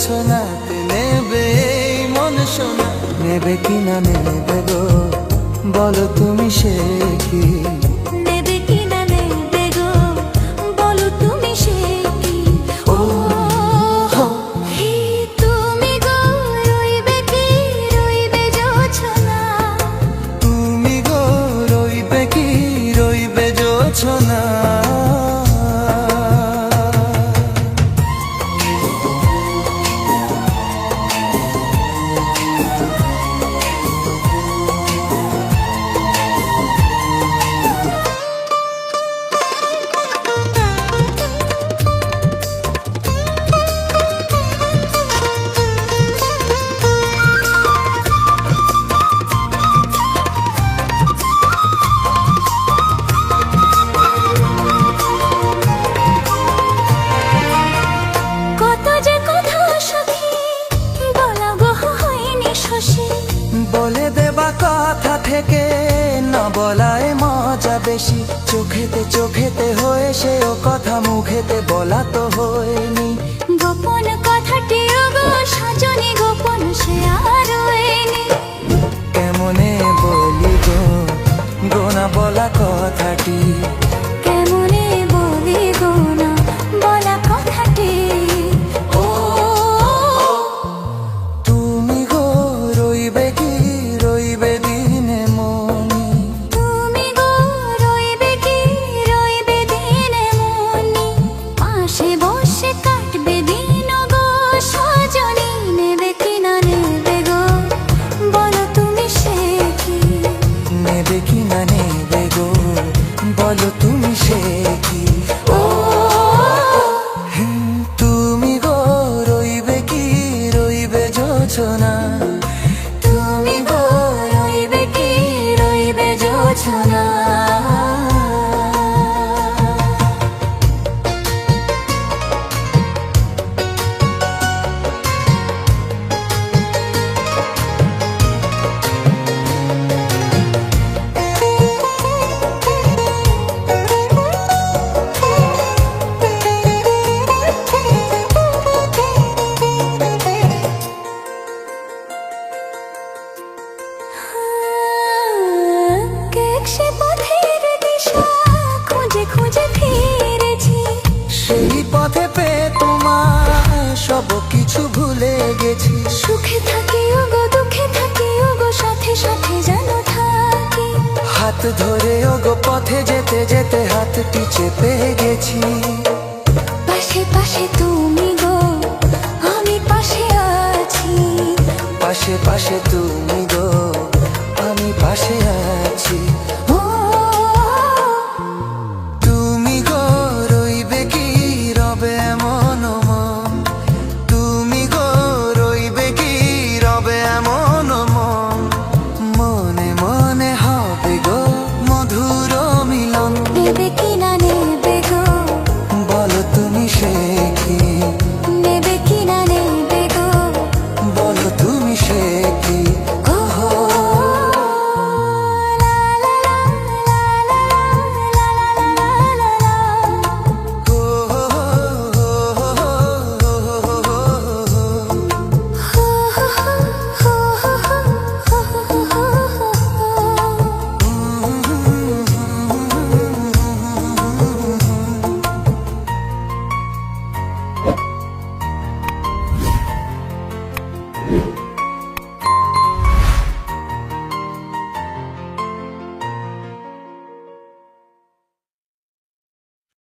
ছোঁয়াতে নেবে এই মন সোনা, নেবে কিনা নেবে গো বলো তুমি সে কি? নেবে কিনা নেবে গো বলো তুমি সে কি? ও হো হে তুমি গো রইবে কি রইবে জোছনা, তুমি গো রইবে কি রইবে জোছনা। বলে দেবা কথা থেকে না বলায় মজা বেশি, চোখেতে চোখেতে হয়ে সে ও কথা মুখেতে বলা তো হয়নি। গোপন কথাটি গো সাজনি গোপন সে আর হয়নি। কেমনে বলি গো গোনা বলা কথাটি, কেমনে বলি গো না বলা কথাটি। ও তুমি গো রইবে কি রইবে দিনে মনি, তুমি গো রইবে কি রইবে দিনে মনি, পাশে বসে কাটবে দিন গো সজনি, নেবে কিনা নেবে গো বলো তুমি সে কি? নেবে কিনা নেবে গো বলো তুমি সে কি? ও তুমি গো রইবে কি রইবে জোছনা, তুমি গো রইবে কি রইবে জোছনা। সেই পথে পেয়ে তোমার সব কিছু ভুলে গেছি। সুখে থাকি ওগো দুঃখে থাকি ওগো সাথে সাথে যেন থাকি, হাত ধরে ওগো পথে যেতে যেতে হাতটি চেপে গেছি। পাশে পাশে তুমি গো আমি পাশে আছি, পাশে পাশে তুমি গো আমি পাশে আছি।